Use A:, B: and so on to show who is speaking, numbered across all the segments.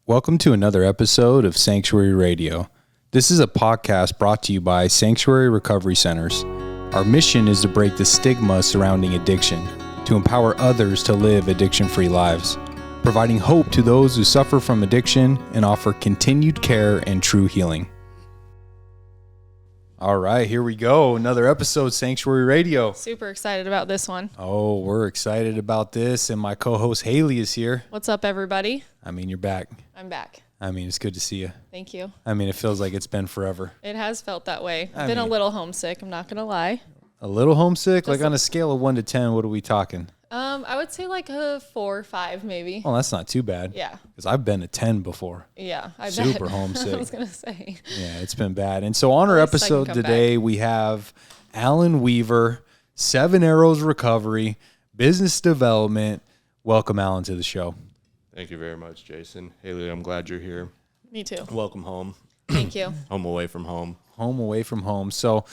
A: Welcome to another episode of Sanctuary Radio. This is a podcast brought to you by Sanctuary Recovery Centers. Our mission is to break the stigma surrounding addiction, to empower others to live addiction-free lives, providing hope to those who suffer from addiction and offer continued care and true healing. All right, here we go. Another episode, Sanctuary Radio.
B: Super excited about this one.
A: Oh, we're excited about this, and my co-host Haley is here.
B: What's up, everybody?
A: I mean, you're back.
B: I'm back.
A: I mean, it's good to see you.
B: Thank you.
A: I mean, it feels like it's been forever.
B: It has felt that way. I've been a little homesick, I'm not going to lie.
A: A little homesick? Like on a scale of 1 to 10, what are we talking?
B: I would say like a 4 or 5 maybe.
A: Oh, that's not too bad.
B: Yeah.
A: Because I've been a 10 before.
B: Yeah, I bet.
A: Super homesick.
B: I was going to say.
A: Yeah, it's been bad. And so on our episode today, we have Alan Weaver, 7 Arrows Recovery, Business Development. Welcome, Alan, to the show.
C: Thank you very much, Jason. Haley, I'm glad you're here.
B: Me too.
C: Welcome home.
B: Thank you.
C: Home away from home.
A: Home away from home. So,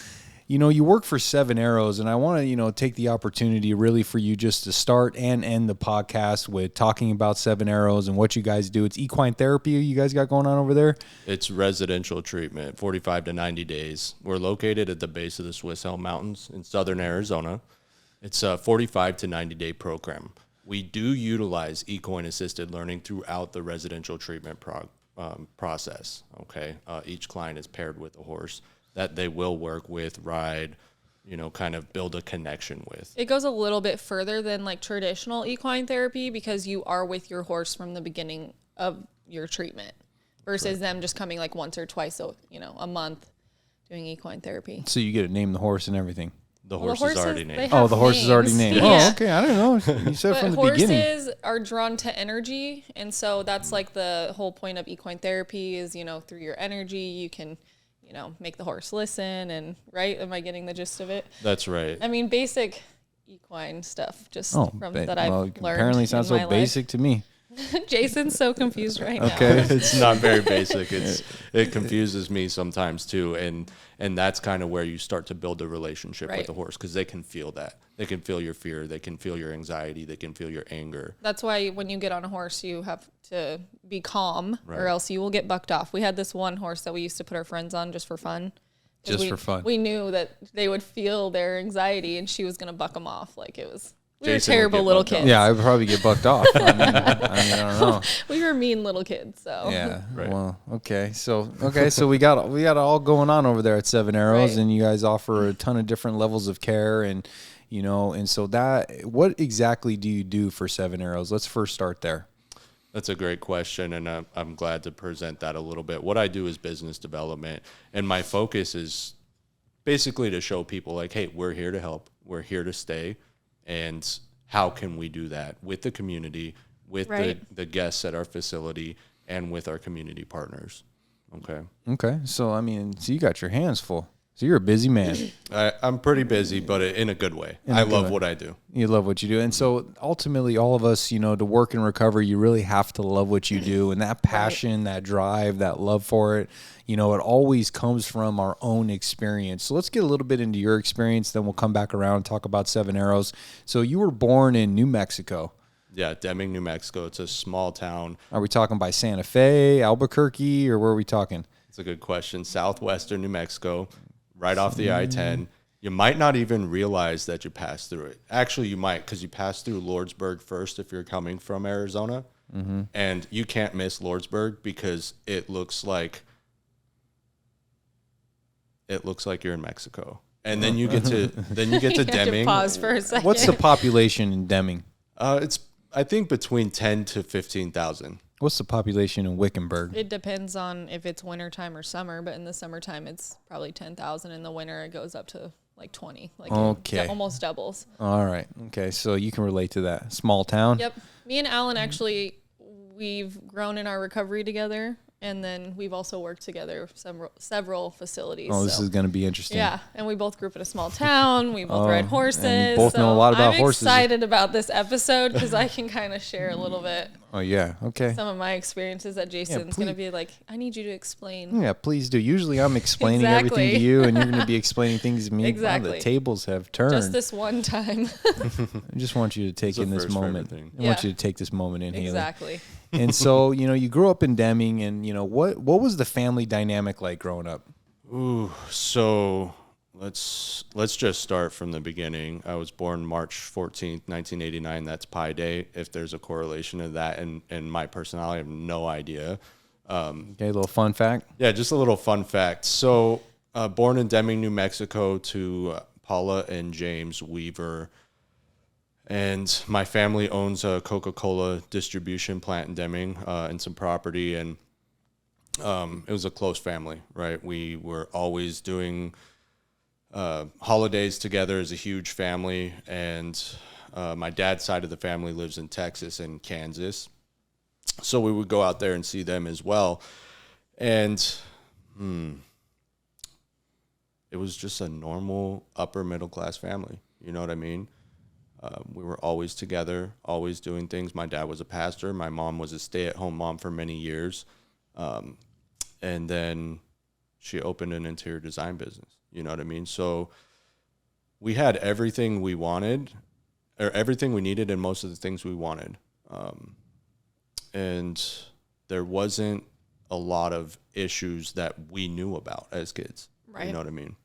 A: you work for 7 Arrows, and I want to, take the opportunity really for you just to start and end the podcast with talking about 7 Arrows and what you guys do. It's equine therapy you guys got going on over there?
C: It's residential treatment, 45 to 90 days. We're located at the base of the Swiss Elm Mountains in southern Arizona. It's a 45 to 90-day program. We do utilize equine-assisted learning throughout the residential treatment process, okay? Each client is paired with a horse that they will work with, ride, kind of build a connection with.
B: It goes a little bit further than like traditional equine therapy because you are with your horse from the beginning of your treatment versus them just coming like once or twice, a month doing equine therapy.
A: So you get to name the horse and everything.
C: The horse is already named.
A: Oh, the horse is already named.
B: Yeah.
A: Oh, okay. I don't know. You said from the beginning.
B: Horses are drawn to energy, and so that's like the whole point of equine therapy is, through your energy, you can, make the horse listen and, right? Am I getting the gist of it?
C: That's right.
B: I mean, basic equine stuff just that I've learned.
A: Apparently sounds so basic to me.
B: Jason's so confused right now.
A: Okay.
C: It's not very basic. It confuses me sometimes too, and that's kind of where you start to build a relationship with the horse because they can feel that. They can feel your fear. They can feel your anxiety. They can feel your anger.
B: That's why when you get on a horse, you have to be calm, or else you will get bucked off. We had this one horse that we used to put our friends on just for fun.
A: For fun.
B: We knew that they would feel their anxiety, and she was going to buck them off. Like it was. We were
C: Jason
B: terrible little kids.
A: Yeah, I would probably get bucked off. I don't know.
B: We were mean little kids, so.
A: Yeah.
C: Right.
A: Well, okay. So we got all going on over there at 7 Arrows, and you guys offer a ton of different levels of care, and and so what exactly do you do for 7 Arrows? Let's first start there.
C: That's a great question, and I'm glad to present that a little bit. What I do is business development, and my focus is basically to show people like, hey, we're here to help. We're here to stay. And how can we do that with the community, with the guests at our facility, and with our community partners? Okay.
A: So, you got your hands full. So you're a busy man.
C: I'm pretty busy, but in a good way. I love what I do.
A: You love what you do. And so ultimately all of us, to work in recovery, you really have to love what you do. And that passion, that drive, that love for it, it always comes from our own experience. So let's get a little bit into your experience. Then we'll come back around and talk about 7 Arrows. So you were born in New Mexico.
C: Yeah, Deming, New Mexico. It's a small town.
A: Are we talking by Santa Fe, Albuquerque, or where are we talking?
C: It's a good question. Southwestern New Mexico. Right off the I-10. You might not even realize that you passed through it. Actually, you might because you pass through Lordsburg first if you're coming from Arizona. Mm-hmm. And you can't miss Lordsburg because it looks like you're in Mexico. And then you get to Deming.
B: Pause for a second.
A: What's the population in Deming?
C: It's I think between 10 to 15,000.
A: What's the population in Wickenburg?
B: It depends on if it's wintertime or summer, but in the summertime, it's probably 10,000. In the winter, it goes up to like 20. It almost doubles.
A: All right. Okay. So you can relate to that. Small town?
B: Yep. Me and Alan, actually, we've grown in our recovery together, and then we've also worked together several facilities.
A: Oh, this is going to be interesting.
B: Yeah. And we both grew up in a small town. We both ride horses.
A: And we both know a lot about horses.
B: I'm excited about this episode because I can kind of share a little bit.
A: Oh, yeah. Okay.
B: some of my experiences that Jason's going to be like, I need you to explain.
A: Yeah, please do. Usually I'm explaining everything to you, and you're going to be explaining things to me.
B: Exactly.
A: Wow, the tables have turned.
B: Just this one time.
A: I just want you to take in this moment. I want you to take this moment in, Haley.
B: Exactly.
A: And so, you grew up in Deming, and, what was the family dynamic like growing up?
C: Ooh, so let's just start from the beginning. I was born March 14th, 1989. That's Pi Day. If there's a correlation to that and my personality, I have no idea.
A: Okay, a little fun fact.
C: Yeah, just a little fun fact. So, born in Deming, New Mexico, to Paula and James Weaver. And my family owns a Coca-Cola distribution plant in Deming and some property. And it was a close family, right? We were always doing holidays together as a huge family. And my dad's side of the family lives in Texas and Kansas. So we would go out there and see them as well. And it was just a normal upper middle class family. You know what I mean? We were always together, always doing things. My dad was a pastor. My mom was a stay-at-home mom for many years. And then she opened an interior design business. You know what I mean? So we had everything we wanted, or everything we needed, and most of the things we wanted. And there wasn't a lot of issues that we knew about as kids.
B: Right.
C: You know what I mean?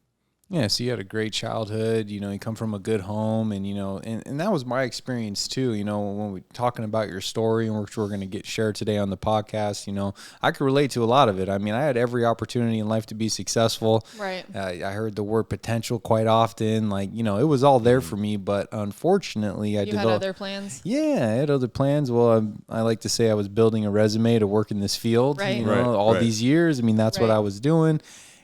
A: Yeah, so you had a great childhood, you come from a good home, and, and that was my experience too, when we're talking about your story, and which we're going to get shared today on the podcast, I could relate to a lot of it. I mean, I had every opportunity in life to be successful.
B: Right.
A: I heard the word potential quite often, it was all there for me, but unfortunately
B: You had other plans?
A: Yeah, I had other plans. Well, I like to say I was building a resume to work in this field,
B: Right.
A: all these years. I mean, that's what I was doing.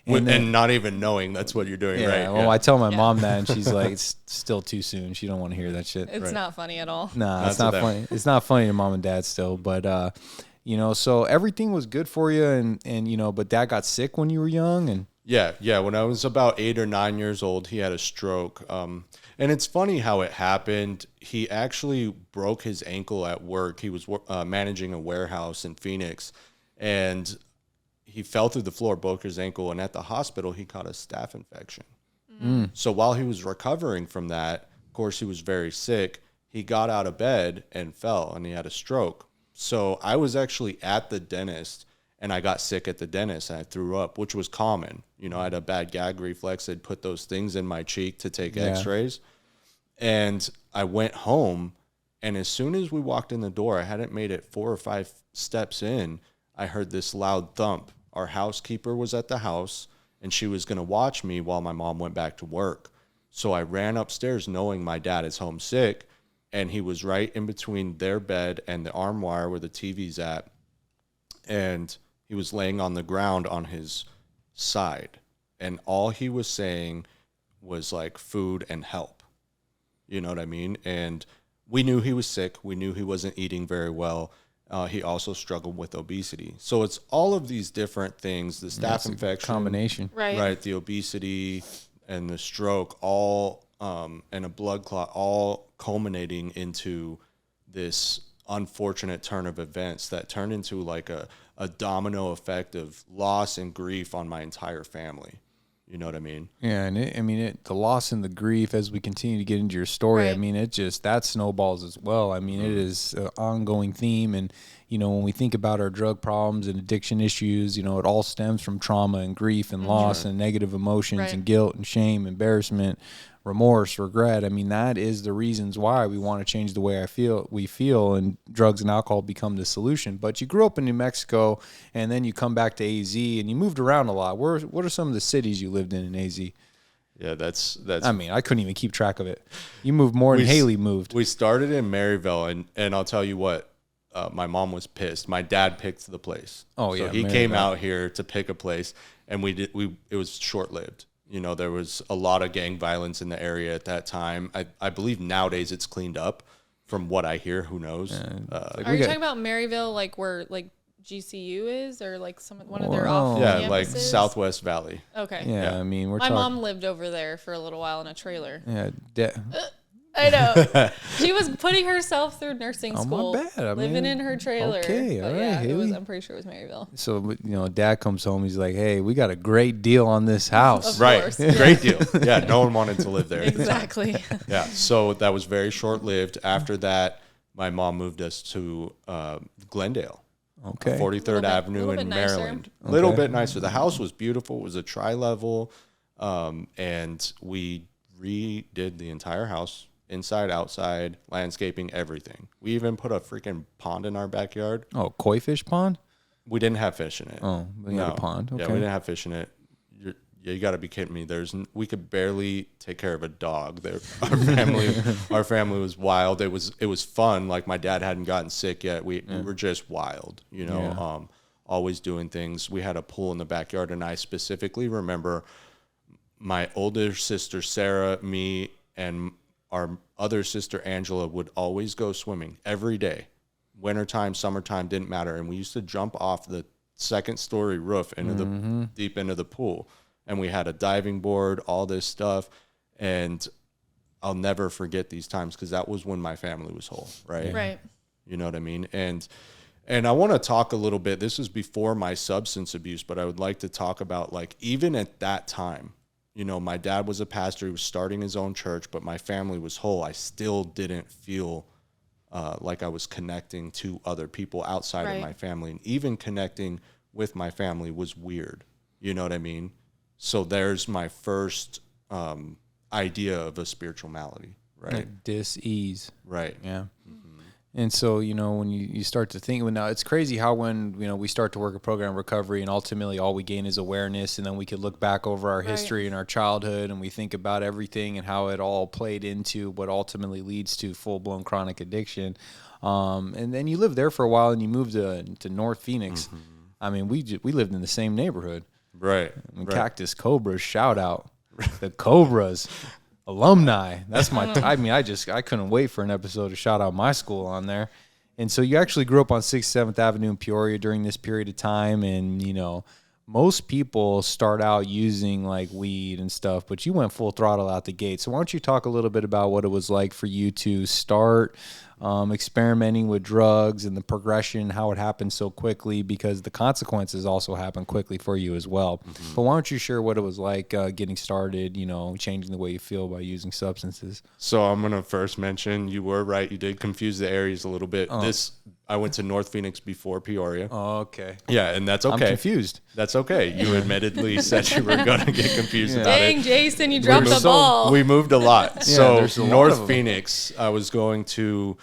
C: And not even knowing that's what you're doing, right?
A: Well, I tell my mom that, and she's like, it's still too soon. She don't want to hear that shit.
B: It's not funny at all.
A: Nah, it's not funny. It's not funny to mom and dad still, but so everything was good for you, and but dad got sick when you were young, and
C: yeah. When I was about 8 or 9 years old, he had a stroke. And it's funny how it happened. He actually broke his ankle at work. He was managing a warehouse in Phoenix, and he fell through the floor, broke his ankle, and at the hospital, he caught a staph infection. So while he was recovering from that, of course, he was very sick. He got out of bed and fell, and he had a stroke. So I was actually at the dentist, and I got sick at the dentist, and I threw up, which was common. I had a bad gag reflex. They'd put those things in my cheek to take x-rays. And I went home, and as soon as we walked in the door, I hadn't made it 4 or 5 steps in, I heard this loud thump. Our housekeeper was at the house, and she was going to watch me while my mom went back to work. So I ran upstairs knowing my dad is home sick, and he was right in between their bed and the armoire where the TV's at. And he was laying on the ground on his side. And all he was saying was like food and help. You know what I mean? And we knew he was sick. We knew he wasn't eating very well. He also struggled with obesity. So it's all of these different things, the staph infection,
A: combination,
B: right?
C: The obesity and the stroke, all and a blood clot, all culminating into this unfortunate turn of events that turned into like a domino effect of loss and grief on my entire family. You know what I mean?
A: Yeah, and the loss and the grief as we continue to get into your story,
B: Right.
A: I mean, that snowballs as well. I mean, it is an ongoing theme. And, when we think about our drug problems and addiction issues, it all stems from trauma and grief and loss and negative emotions
B: Right.
A: and guilt and shame, embarrassment, remorse, regret. I mean, that is the reasons why we want to change the way we feel, and drugs and alcohol become the solution. But you grew up in New Mexico, and then you come back to AZ, and you moved around a lot. What are some of the cities you lived in AZ?
C: Yeah, that's.
A: I mean, I couldn't even keep track of it. You moved more than Haley moved.
C: We started in Maryville, and I'll tell you what, my mom was pissed. My dad picked the place.
A: Oh,
C: so
A: yeah,
C: he
A: Maryville.
C: came out here to pick a place, and it was short-lived. There was a lot of gang violence in the area at that time. I believe nowadays it's cleaned up from what I hear. Who knows?
B: Are you talking about Maryville, like where like GCU is, or like one of their off
C: yeah,
B: campuses?
C: like Southwest Valley.
B: Okay.
A: Yeah, I mean,
B: My mom lived over there for a little while in a trailer.
A: Yeah,
B: I know. She was putting herself through nursing school.
A: My bad.
B: Living in her trailer.
A: Okay, all right,
B: yeah,
A: Haley.
B: I'm pretty sure it was Maryville.
A: So, Dad comes home. He's like, hey, we got a great deal on this house.
B: Of
C: Right.
B: course,
C: Great deal. Yeah. No one wanted to live there.
B: Exactly.
C: Yeah. So that was very short lived. After that, my mom moved us to Glendale.
A: Okay.
C: 43rd Avenue
B: little
C: in
B: bit nicer.
C: Maryland. A little
A: Okay.
C: bit nicer. The house was beautiful. It was a tri-level. And we redid the entire house, inside, outside, landscaping, everything. We even put a freaking pond in our backyard.
A: Oh, koi fish pond?
C: We didn't have fish in it.
A: Oh, but you had a pond.
C: Yeah,
A: Okay.
C: we didn't have fish in it. You got to be kidding me. We could barely take care of a dog. Our family was wild. It was fun. Like my dad hadn't gotten sick yet. We were just wild, always doing things. We had a pool in the backyard, and I specifically remember my older sister Sarah, me, and our other sister Angela would always go swimming every day. Wintertime, summertime, didn't matter. And we used to jump off the second story roof into the deep into the pool. And we had a diving board, all this stuff. And I'll never forget these times because that was when my family was whole, right?
B: Right.
C: You know what I mean? And I want to talk a little bit. This was before my substance abuse, but I would like to talk about, like, even at that time, my dad was a pastor. He was starting his own church, but my family was whole. I still didn't feel like I was connecting to other people outside of my family. And even connecting with my family was weird. You know what I mean? So there's my first idea of a spiritual malady, right?
A: Like dis-ease.
C: Right.
A: Yeah. And so, when you start to think, now it's crazy how when, we start to work a program of recovery and ultimately all we gain is awareness, and then we could look back over our history and our childhood and we think about everything and how it all played into what ultimately leads to full-blown chronic addiction. And then you live there for a while and you move to North Phoenix. I mean, we lived in the same neighborhood.
C: Right.
A: Cactus Cobras, shout out. The Cobras. Alumni. That's my I couldn't wait for an episode to shout out my school on there. And so you actually grew up on 6th, 7th Avenue in Peoria during this period of time. And, most people start out using like weed and stuff, but you went full throttle out the gate. So why don't you talk a little bit about what it was like for you to start experimenting with drugs and the progression, how it happened so quickly, because the consequences also happen quickly for you as well. Mm-hmm. But why don't you share what it was like getting started, changing the way you feel by using substances?
C: So I'm going to first mention you were right. You did confuse the areas a little bit. I went to North Phoenix before Peoria.
A: Oh, okay.
C: Yeah, and that's okay.
A: I'm confused.
C: That's okay. You admittedly said you were going to get confused about
B: Dang,
C: it.
B: Jason, you dropped the ball.
C: We moved a lot. So
A: there's a lot of
C: North
A: them.
C: Phoenix, I was going to,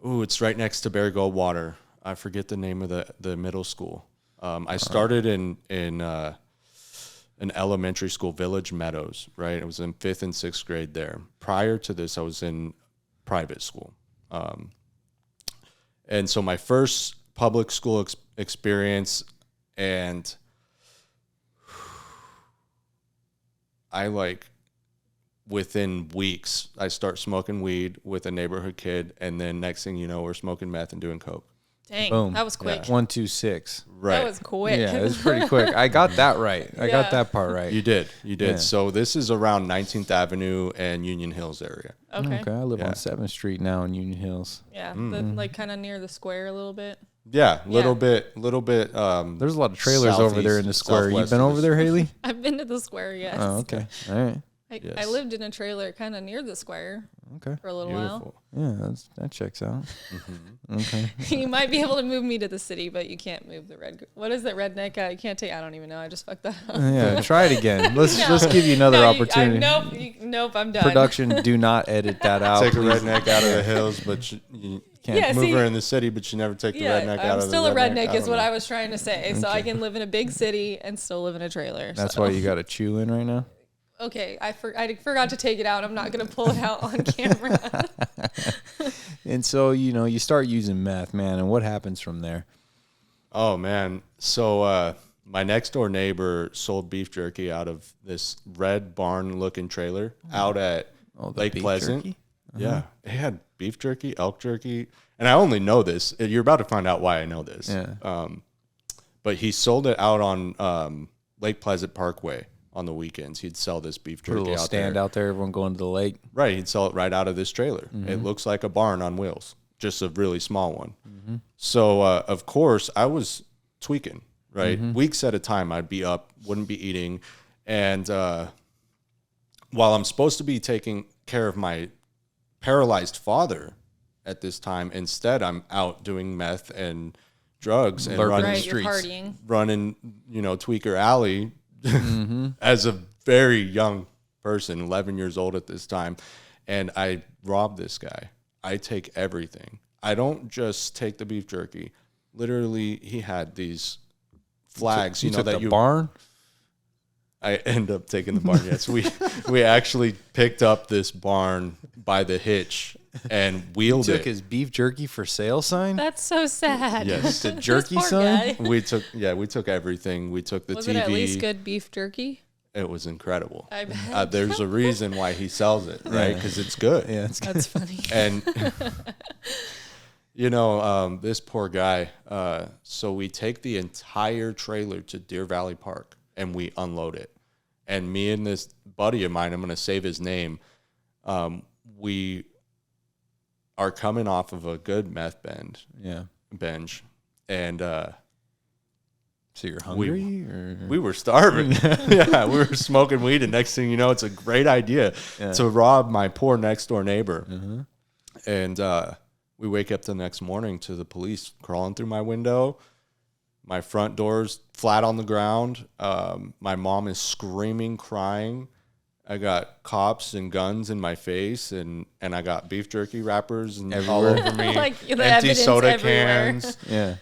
C: it's right next to Bear Goldwater. I forget the name of the middle school. I started in an elementary school, Village Meadows, right? I was in 5th and 6th grade there. Prior to this, I was in private school. And so my first public school experience, and within weeks, I start smoking weed with a neighborhood kid, and then next thing you know, we're smoking meth and doing coke.
B: Dang,
A: Boom.
B: that was quick.
A: 1, 2, 6.
C: Right.
B: That was quick.
A: Yeah, it was pretty quick. I got that right. I got that part right.
C: You did.
A: Yeah.
C: So this is around 19th Avenue and Union Hills area.
B: Okay.
A: I live on 7th Street now in Union Hills.
B: Yeah, like kind of near the square a little bit.
C: Yeah, little bit.
A: There's a lot of trailers over there in the square. You been over there, Haley?
B: I've been to the square, yes.
A: Oh, okay. All right.
B: I lived in a trailer kind of near the square
A: Okay.
B: for a little while.
A: Yeah, that checks out. Okay.
B: You might be able to move me to the city, but you can't move the red. What is that redneck guy? You can't take. I don't even know. I just fucked that up.
A: Yeah, try it again. Let's
B: No.
A: let's give you another opportunity.
B: Nope, I'm done.
A: Production, do not edit that out.
C: Take a
A: please.
C: redneck out of the hills, but you can't
B: Yeah,
C: move
B: see-
C: her in the city, but you never take the redneck out
B: I'm
C: of the
B: still a redneck
C: I
B: is
C: don't
B: what
C: know.
B: I was trying to say. So I can live in a big city and still live in a trailer.
A: That's
B: so.
A: why you got to chew in right now.
B: Okay, I forgot to take it out. I'm not going to pull it out on camera.
A: And so, you start using meth, man, and what happens from there?
C: Oh, man. So my next door neighbor sold beef jerky out of this red barn-looking trailer out at Lake
A: beef
C: Pleasant.
A: jerky?
C: Yeah. It had beef jerky, elk jerky. And I only know this. You're about to find out why I know this.
A: Yeah.
C: But he sold it out on Lake Pleasant Parkway. on the weekends. He'd sell this beef
A: Put a
C: jerky
A: little
C: out
A: stand
C: there.
A: out there, everyone going to the lake.
C: Right, he'd sell it right out of this trailer. It looks like a barn on wheels, just a really small one. So, of course, I was tweaking, right? Weeks at a time, I'd be up, wouldn't be eating. And while I'm supposed to be taking care of my paralyzed father at this time, instead I'm out doing meth and drugs and running
B: Right,
C: the
B: you're
C: streets,
B: partying.
C: running, Tweaker Alley as a very young person, 11 years old at this time. And I rob this guy. I take everything. I don't just take the beef jerky. Literally, he had these flags,
A: You took
C: that
A: the
C: you
A: barn?
C: I end up taking the barn. Yes, we actually picked up this barn by the hitch and wheeled
A: Took
C: it.
A: his beef jerky for sale sign?
B: That's so sad.
C: Yes,
A: The
B: This
A: jerky
B: poor
A: sign?
B: guy.
C: we took everything. We took the
B: Was
C: TV.
B: it at least good beef jerky?
C: It was incredible.
B: I bet.
C: There's a reason why he sells it, right? Because it's good.
A: Yeah, it's
B: That's funny.
C: And this poor guy. So we take the entire trailer to Deer Valley Park and we unload it. And me and this buddy of mine, I'm going to save his name. We are coming off of a good meth binge, and
A: So you're hungry? or?
C: we were starving. Yeah, we were smoking weed, and next thing you know, it's a great idea to rob my poor next door neighbor. And we wake up the next morning to the police crawling through my window. My front door's flat on the ground. My mom is screaming, crying. I got cops and guns in my face, and I got beef jerky wrappers and all over me.
B: Like the
C: empty
B: evidence
C: soda
B: everywhere.
C: cans.
A: Yeah.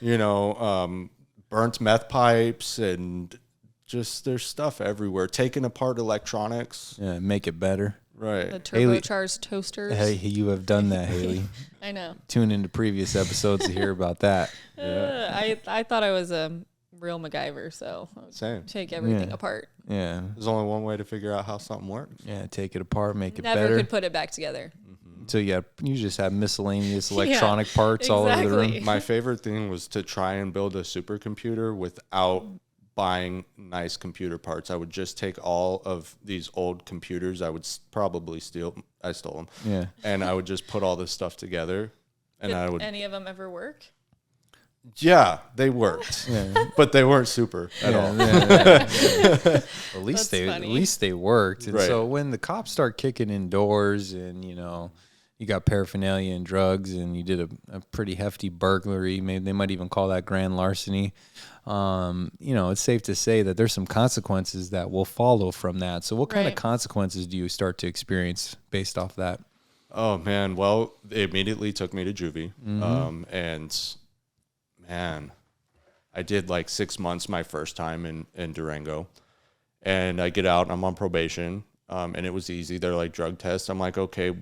C: Burnt meth pipes, and just there's stuff everywhere. Taking apart electronics.
A: Yeah, make it better.
C: Right.
B: The
A: Haley-
B: turbocharged toasters.
A: Hey, you have done that, Haley.
B: I know.
A: Tune into previous episodes to hear about that.
B: I thought I was a real MacGyver, so I would
C: Same.
B: take everything
A: Yeah.
B: apart.
A: Yeah.
C: There's only one way to figure out how something works.
A: Yeah, take it apart, make it
B: Never
A: better.
B: could put it back together.
A: So you just have miscellaneous electronic parts all over the
B: exactly.
A: room.
C: My favorite thing was to try and build a supercomputer without buying nice computer parts. I would just take all of these old computers. I would probably steal. I stole them.
A: Yeah.
C: And I would just put all this stuff together. And
B: Did
C: I would.
B: any of them ever work?
C: Yeah, they worked, but they weren't super at all.
A: At least
B: That's funny.
A: at least they worked. And
C: Right.
A: so when the cops start kicking in doors and you got paraphernalia and drugs and you did a pretty hefty burglary, maybe they might even call that grand larceny. It's safe to say that there's some consequences that will follow from that. So what kind of
B: Right.
A: consequences do you start to experience based off that?
C: Oh man, well, they immediately took me to juvie, and man, I did like 6 months my first time in Durango, and I get out and I'm on probation, and it was easy. They're like drug tests. I'm like, okay,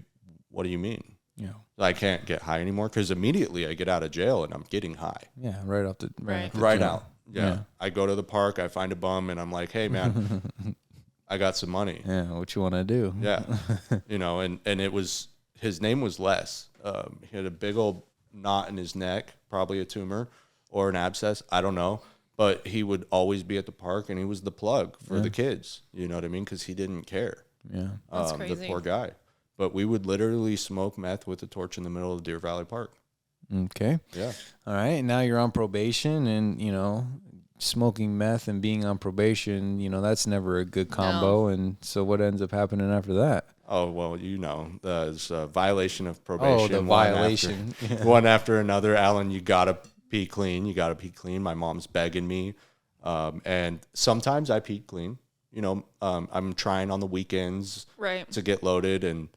C: what do you mean?
A: Yeah.
C: I can't get high anymore because immediately I get out of jail and I'm getting high.
A: Yeah, right off the
B: Right.
A: off the
C: Right
A: jump.
C: out. Yeah. I go to the park, I find a bum, and I'm like, hey man, I got some money.
A: Yeah, what you want to do?
C: Yeah. And it was, his name was Les. He had a big old knot in his neck, probably a tumor or an abscess. I don't know. But he would always be at the park and he was the plug for the kids. You know what I mean? Because he didn't care.
A: Yeah.
B: That's
C: The
B: crazy.
C: poor guy. But we would literally smoke meth with a torch in the middle of Deer Valley Park.
A: Okay.
C: Yeah.
A: All right. Now you're on probation and, smoking meth and being on probation, that's never a good combo. And so what ends up happening after that?
C: Oh, well, there's a violation of probation.
A: Oh, the
C: one
A: violation.
C: after- one after another. Alan, you got to pee clean. You got to pee clean. My mom's begging me. And sometimes I pee clean. I'm trying on the weekends
B: Right.
C: to get loaded, and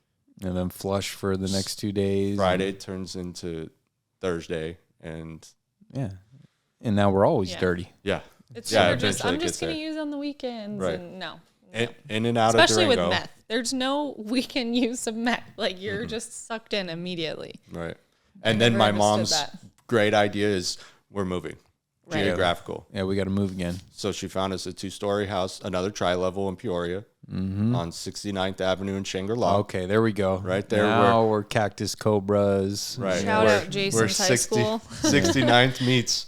A: And then flush for the next 2 days.
C: Friday turns into Thursday, and
A: Yeah. And now we're always
B: Yeah.
A: dirty.
C: yeah.
B: It's
C: Yeah,
B: you're just
C: eventually
B: I'm
C: it
B: just
C: gets
B: gonna
C: there.
B: use on the weekends
C: Right.
B: and no.
C: In and out
B: Especially
C: of
B: with
C: Durango.
B: meth. There's no weekend use of meth. Like you're just sucked in immediately.
C: Right. And then
B: never
C: my
B: understood
C: mom's
B: that.
C: great idea is we're moving.
B: Right.
C: Geographical.
A: Yeah, we got to move again.
C: So she found us a 2-story house, another tri-level in Peoria, on 69th Avenue in Shangri-La.
A: Okay, there we go.
C: Right there
A: Now we're Cactus Cobras.
C: Right.
B: Shout
C: Where-
B: out Jason's
C: where
B: high school.
C: 69th meets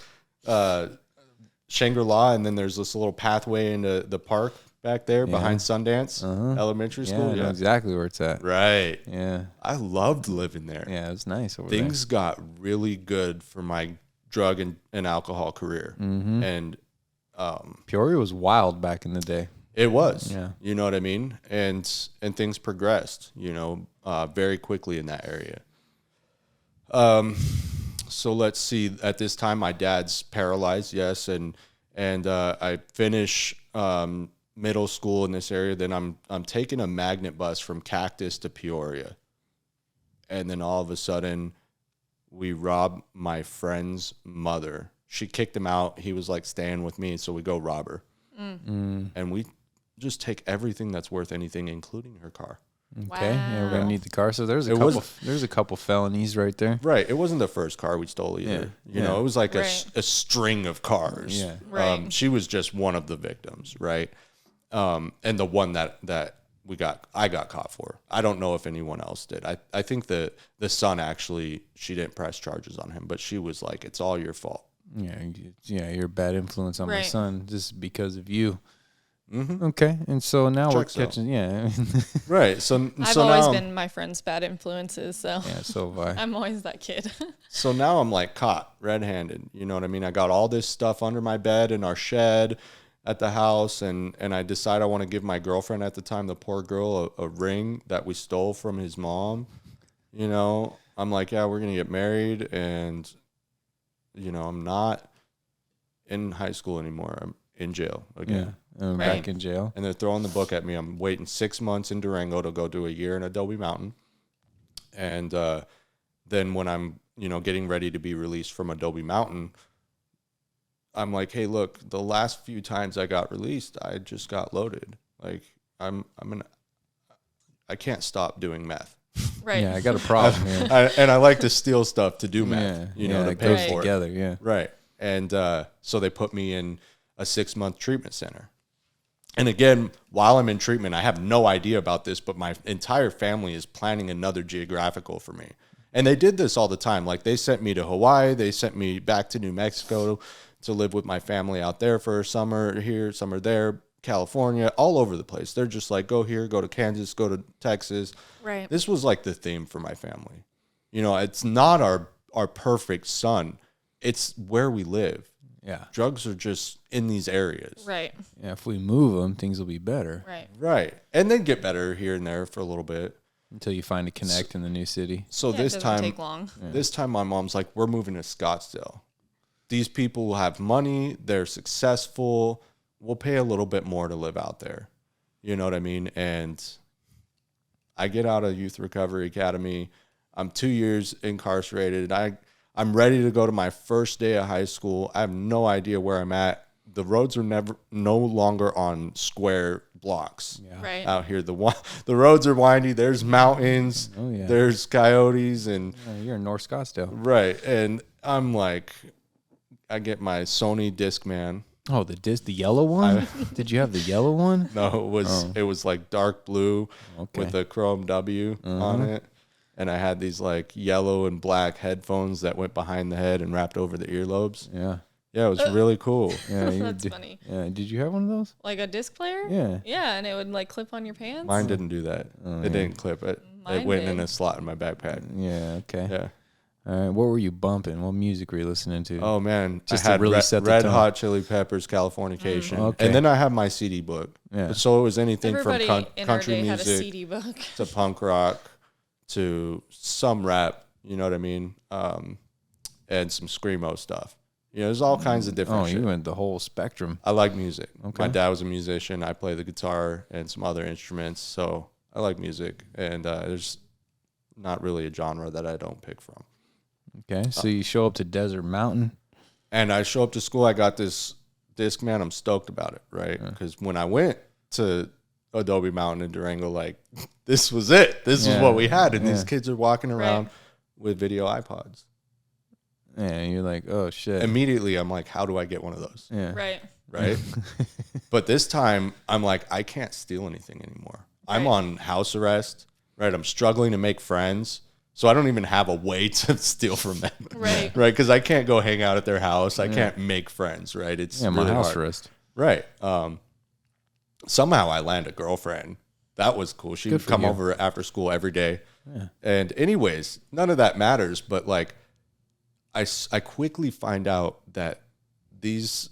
C: Shangri-La, and then there's this little pathway into the park. back there behind Sundance Elementary School.
A: I know exactly where it's at.
C: Right.
A: Yeah.
C: I loved living there.
A: Yeah, it was nice over
C: Things got really good for my drug and alcohol career. And
A: Peoria was wild back in the day.
C: it was.
A: Yeah.
C: You know what I mean? And things progressed, very quickly in that area. So let's see. At this time, my dad's paralyzed, yes, and I finish middle school in this area. Then I'm taking a magnet bus from Cactus to Peoria, and then all of a sudden, we rob my friend's mother. She kicked him out. He was like staying with me, so we go rob her, and we just take everything that's worth anything, including her car.
A: Okay, yeah, we're gonna
B: Wow.
A: need the car. So there's a
C: It
A: couple.
C: was-
A: There's a couple felonies right there.
C: Right. It wasn't the first car we stole either.
A: Yeah.
C: It was like
B: Right.
C: a string of cars.
A: Yeah.
B: Right.
C: She was just one of the victims, right? And the one that I got caught for. I don't know if anyone else did. I think the son actually, she didn't press charges on him, but she was like, it's all your fault.
A: Yeah, you're a bad influence on my
B: Right.
A: son just because of you. Okay, and so now
C: Checks
A: we're
C: out.
A: catching. Yeah,
C: Right. So
B: I've
C: so
B: always
C: now
B: been my friend's bad influences, so
A: yeah. So have I.
B: I'm always that kid.
C: So now I'm like caught red-handed. You know what I mean? I got all this stuff under my bed in our shed at the house, and I decide I want to give my girlfriend at the time, the poor girl, a ring that we stole from his mom. I'm like, yeah, we're gonna get married, and I'm not in high school anymore. I'm in jail again.
A: Yeah, I'm back in jail.
C: And they're throwing the book at me. I'm waiting 6 months in Durango to go do a year in Adobe Mountain. And then when I'm, getting ready to be released from Adobe Mountain, I'm like, hey, look, the last few times I got released, I just got loaded. Like I can't stop doing meth.
B: Right.
A: Yeah, I got a problem here.
C: And I like to steal stuff to do meth,
A: yeah,
C: to
A: it
C: pay
A: goes
C: for it.
A: together. Yeah,
C: Right. And so they put me in a 6-month treatment center. And again, while I'm in treatment, I have no idea about this, but my entire family is planning another geographical for me. And they did this all the time. Like they sent me to Hawaii. They sent me back to New Mexico to live with my family out there for a summer here, summer there, California, all over the place. They're just like, go here, go to Kansas, go to Texas.
B: Right.
C: This was like the theme for my family. It's not our perfect son. It's where we live.
A: yeah,
C: Drugs are just in these areas.
B: Right.
A: yeah. If we move them, things will be better
B: Right.
C: Right. And then get better here and there for a little bit.
A: until you find a connect in the new city.
C: So
B: Yeah,
C: this
B: it doesn't
C: time,
B: take long.
C: this time my mom's like, we're moving to Scottsdale. These people have money. They're successful. We'll pay a little bit more to live out there. You know what I mean? And I get out of Youth Recovery Academy. I'm 2 years incarcerated. I'm ready to go to my first day of high school. I have no idea where I'm at. The roads are no longer on square blocks.
A: Yeah.
B: Right.
C: Out here, the roads are windy. There's mountains.
A: Oh, yeah.
C: There's coyotes and
A: You're in North Scottsdale.
C: right. And I'm like, I get my Sony Discman.
A: Oh, the yellow one. Did you have the yellow one?
C: No, it was like dark blue
A: Okay.
C: with a chrome W on it. And I had these like yellow and black headphones that went behind the head and wrapped over the earlobes.
A: Yeah.
C: Yeah, it was really cool.
A: Yeah,
B: That's funny.
A: Yeah, did you have one of those?
B: Like a disc player?
A: Yeah.
B: Yeah, and it would like clip on your pants.
C: Mine didn't do that. It didn't clip it. It
B: Mine
C: went in
B: did.
C: a slot in my backpack.
A: Yeah. Okay.
C: Yeah.
A: All right. What were you bumping? What music were you listening to?
C: Oh man,
A: Just
C: I
A: to
C: had
A: really
C: Red,
A: set the
C: Red
A: tone.
C: Hot Chili Peppers, Californication,
A: Okay.
C: and then I have my CD book.
A: Yeah.
C: So it was anything
B: Everybody
C: from
B: in our
C: country
B: day had a
C: music
B: CD book.
C: to punk rock to some rap. You know what I mean? And some screamo stuff. There's all kinds of different
A: Oh,
C: shit.
A: you went the whole spectrum.
C: I like music.
A: Okay.
C: My dad was a musician. I play the guitar and some other instruments, so I like music. And there's not really a genre that I don't pick from.
A: Okay. So you show up to Desert Mountain.
C: And I show up to school. I got this Discman. I'm stoked about it, right? Because when I went to Adobe Mountain in Durango, like this was it. This is what we had, and these kids are walking around with video iPods.
A: Yeah. You're like, oh shit.
C: Immediately, I'm like, how do I get one of those?
A: Yeah.
B: Right.
C: Right. But this time, I'm like, I can't steal anything anymore. I'm
B: Right.
C: on house arrest. Right. I'm struggling to make friends. So I don't even have a way to steal from them.
B: Right.
C: Right. Because I can't go hang out at their house. I can't make friends. Right. It's
A: Yeah. My
C: really
A: house
C: hard.
A: arrest.
C: Right. somehow I land a girlfriend. That was cool. She would come over after school every day. Yeah. And anyways, none of that matters. But like, I quickly find out that these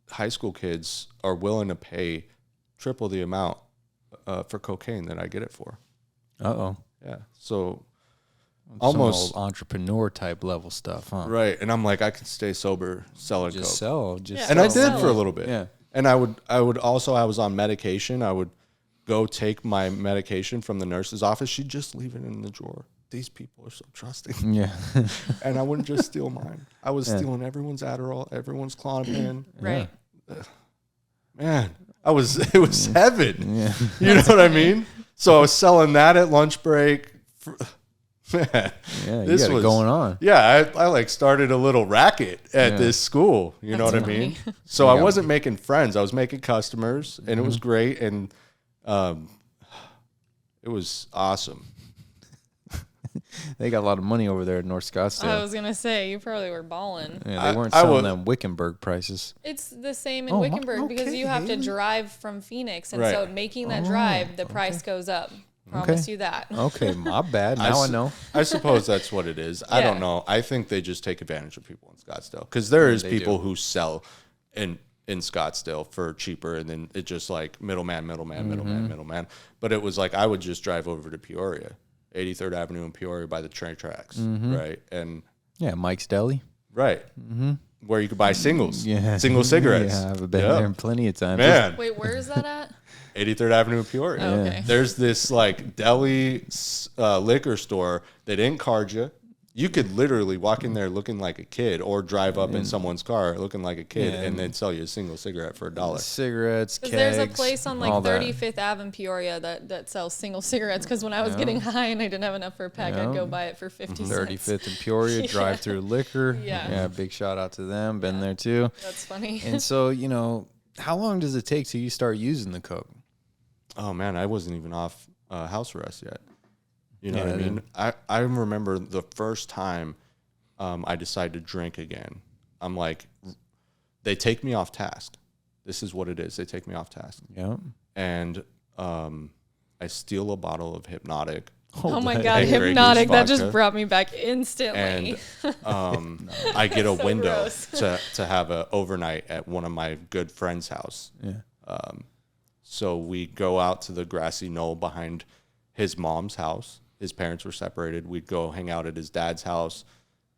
C: high school kids are willing to pay triple the amount for cocaine that I get it for.
A: Uh-oh.
C: Yeah. So
A: almost some old entrepreneur type level stuff, huh?
C: Right. And I'm like, I can stay sober selling coke.
A: And
C: I did for a little bit.
A: Yeah.
C: And I would also, I was on medication. I would go take my medication from the nurse's office. She'd just leave it in the drawer. These people are so trusting.
A: Yeah.
C: And I wouldn't just steal mine. I was stealing everyone's Adderall, everyone's Klonopin.
B: Right.
C: Man, it was heaven. Yeah. You know what I mean? So I was selling that at lunch break. Man,
A: this was going on.
C: Yeah, I like started a little racket at this school. You know what I mean? So I wasn't making friends. I was making customers, and it was great, and it was awesome.
A: They got a lot of money over there at North Scottsdale.
B: I was gonna say you probably were balling.
A: Yeah, they weren't selling them Wickenburg prices.
B: It's the same in Wickenburg because you have to drive from Phoenix, and so making that drive, the price goes up. Promise you that.
A: Okay, my bad. Now I know.
C: I suppose that's what it is. I don't know. I think they just take advantage of people in Scottsdale because there is people who sell in Scottsdale for cheaper, and then it just like middleman. But it was like I would just drive over to Peoria, 83rd Avenue in Peoria by the train tracks, right? And
A: Mike's Deli,
C: right, where you could buy single cigarettes.
A: Yeah, I've been there plenty of times.
C: Man,
B: wait, where is that at?
C: 83rd Avenue in Peoria.
B: Oh, okay.
C: There's this like deli liquor store. They didn't card you. You could literally walk in there looking like a kid or drive up in someone's car looking like a kid and then sell you a single cigarette for $1.
A: Cigarettes, kegs,
B: there's a place on like 35th Ave in Peoria that sells single cigarettes because when I was getting high and I didn't have enough for a pack, I'd go buy it for 50 cents.
A: 35th in Peoria, drive-through liquor.
B: Yeah,
A: big shout out to them. Been there too.
B: That's funny.
A: And so, how long does it take till you start using the coke?
C: Oh, man, I wasn't even off house arrest yet. You know what I mean? I remember the first time I decided to drink again. I'm like, they take me off task. This is what it is. They take me off task.
A: Yeah.
C: And I steal a bottle of Hypnotic.
B: Oh my God, Hypnotic. That just brought me back instantly.
C: And I get a
B: so
C: window to have an overnight at one of my good friend's house.
A: Yeah.
C: So we go out to the grassy knoll behind his mom's house. His parents were separated. We'd go hang out at his dad's house,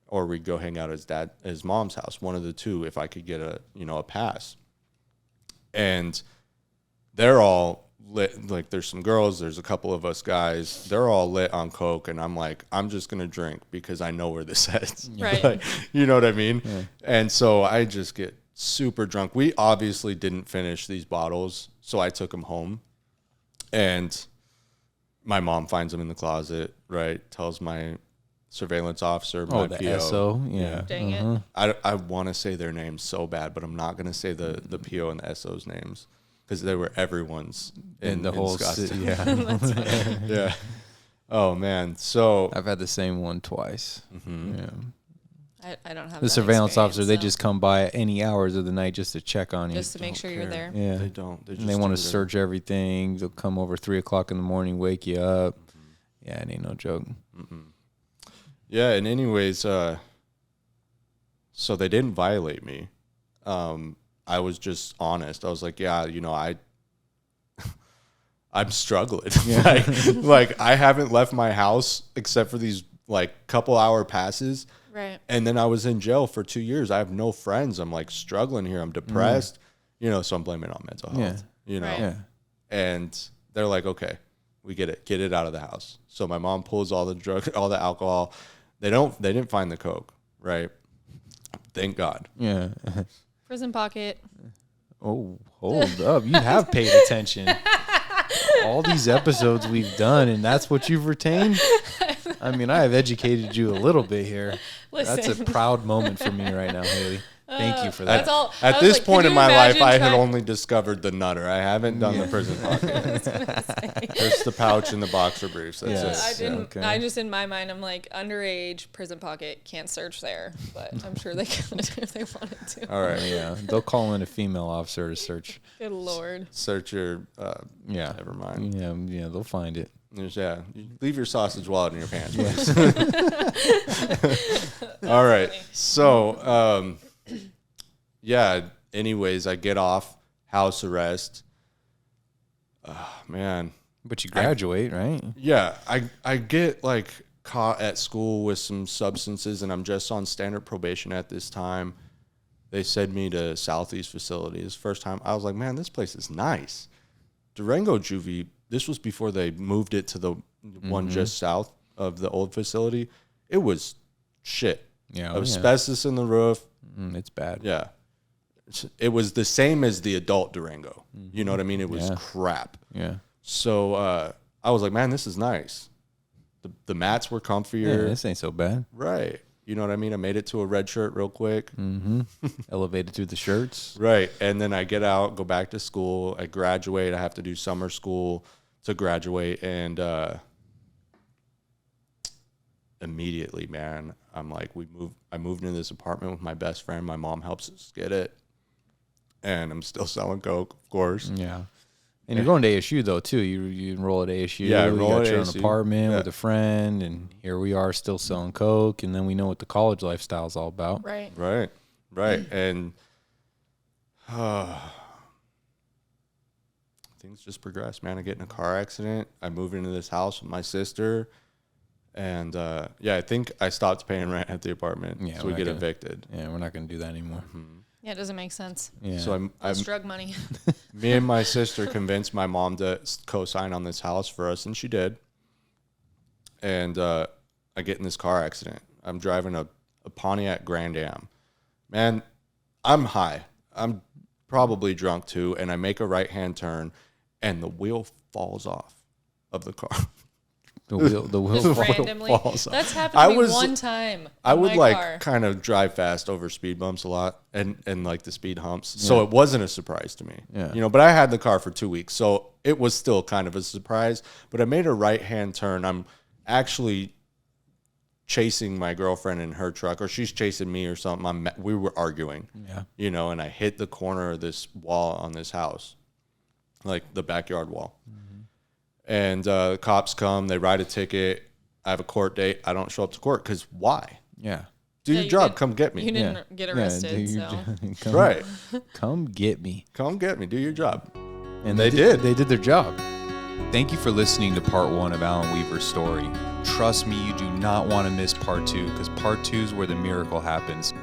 C: or we'd go hang out at his mom's house. One of the two, if I could get a pass. And they're all lit. Like there's some girls, there's a couple of us guys. They're all lit on coke, and I'm like, I'm just gonna drink because I know where this heads.
B: Right.
C: Like, you know what I mean? Yeah. And so I just get super drunk. We obviously didn't finish these bottles, so I took them home, and my mom finds them in the closet, right? Tells my surveillance officer, my PO.
A: SO, yeah.
B: Dang it.
C: I want to say their names so bad, but I'm not going to say the PO and the SO's names because they were everyone's in the whole city.
A: Yeah.
C: Yeah. Oh, man. So
A: I've had the same one twice. Mm-hmm. Yeah.
B: I don't have
A: the surveillance officer. They just come by at any hours of the night just to check on you,
B: just to make sure you're there.
A: Yeah,
C: they don't.
A: They want to search everything. They'll come over 3:00 in the morning, wake you up. Mm-hmm. Yeah, it ain't no joke.
C: Mm-mm. Yeah, and anyways, so they didn't violate me. I was just honest. I was like, yeah, I'm struggling.
A: Yeah.
C: like I haven't left my house except for these like couple hour passes.
B: Right.
C: And then I was in jail for 2 years. I have no friends. I'm like struggling here. I'm depressed, so I'm blaming it on mental health,
B: Right.
A: Yeah.
C: And they're like, okay, we get it. Get it out of the house. So my mom pulls all the drugs, all the alcohol. They didn't find the coke, right? Thank God.
A: Yeah.
B: Prison pocket.
A: Oh, hold up. You have paid attention. All these episodes we've done, and that's what you've retained? I mean, I have educated you a little bit here.
B: Listen.
A: That's a proud moment for me right now, Haley. Thank you for that.
B: That's all.
C: At
B: I was
C: this
B: like,
C: point
B: can
C: in
B: you
C: my life,
B: imagine
C: I had
B: trying-
C: only discovered the nutter. I haven't done the prison pocket. Just the pouch and the boxer briefs. That's
A: Yeah.
C: it.
B: I didn't.
A: okay.
B: I just in my mind, I'm like underage prison pocket can't search there, but I'm sure they could if they wanted to.
C: All right.
A: Yeah, they'll call in a female officer to search.
B: Good lord.
C: Search your.
A: Yeah,
C: Never mind.
A: Yeah, they'll find it.
C: Yeah. You leave your sausage wallet in your pants, please. All right.
B: funny.
C: So, yeah. Anyways, I get off house arrest. Man.
A: But you graduate, right?
C: Yeah. I get like caught at school with some substances, and I'm just on standard probation at this time. They sent me to Southeast facility. This first time I was like, man, this place is nice. Durango Juvie, this was before they moved it to the one just south of the old facility. It was shit.
A: Yeah,
C: Asbestos in the roof.
A: It's bad.
C: Yeah. It was the same as the adult Durango. You know what I mean? It was crap.
A: Yeah.
C: So I was like, man, this is nice. The mats were comfier.
A: Yeah, this ain't so bad.
C: Right. You know what I mean? I made it to a red shirt real quick.
A: Elevated through the shirts.
C: Right. And then I get out, go back to school. I graduate. I have to do summer school to graduate. And immediately, man, I'm like, I moved into this apartment with my best friend. My mom helps us get it. And I'm still selling coke, of course.
A: Yeah. And you're going to ASU, though, too. You enroll at ASU.
C: Yeah, I
A: you
C: enroll
A: got
C: at
A: your own
C: ASU.
A: apartment
C: Yeah.
A: with a friend. And here we are still selling coke. And then we know what the college lifestyle is all about.
B: Right.
C: Right. Right. And things just progress, man. I get in a car accident. I move into this house with my sister. And I think I stopped paying rent at the apartment.
A: Yeah,
C: so we
A: we're
C: get
A: not gonna-
C: evicted.
A: Yeah, we're not going to do that anymore.
B: Yeah, it doesn't make sense.
A: Yeah.
C: So I'm
B: That's drug money.
C: me and my sister convinced my mom to co-sign on this house for us, and she did. And I get in this car accident. I'm driving a Pontiac Grand Am. Man, I'm high. I'm probably drunk too, and I make a right-hand turn, and the wheel falls off of the car.
A: The wheel
B: Just
A: falls.
B: randomly.
C: falls off.
B: That's happened to me one time.
C: I
B: in
C: would
B: my
C: like
B: car.
C: kind of drive fast over speed bumps a lot and like the speed humps. So it wasn't a surprise to me.
A: Yeah.
C: You know, but I had the car for 2 weeks, so it was still kind of a surprise. But I made a right-hand turn. I'm actually chasing my girlfriend in her truck, or she's chasing me or something. We were arguing.
A: Yeah.
C: You know, and I hit the corner of this wall on this house, like the backyard wall. And the cops come, they write a ticket. I have a court date. I don't show up to court because why?
A: Yeah.
C: Do
B: Yeah,
C: your
B: you
C: job.
B: did-
C: Come get
B: You
C: me.
B: didn't get arrested,
A: Yeah,
B: so.
A: come,
C: Right.
A: Come get me.
C: Come get me. Do your job.
A: And
C: They did.
A: They did their job. Thank you for listening to part 1 of Alan Weaver's story. Trust me, you do not want to miss part 2 because part 2 is where the miracle happens.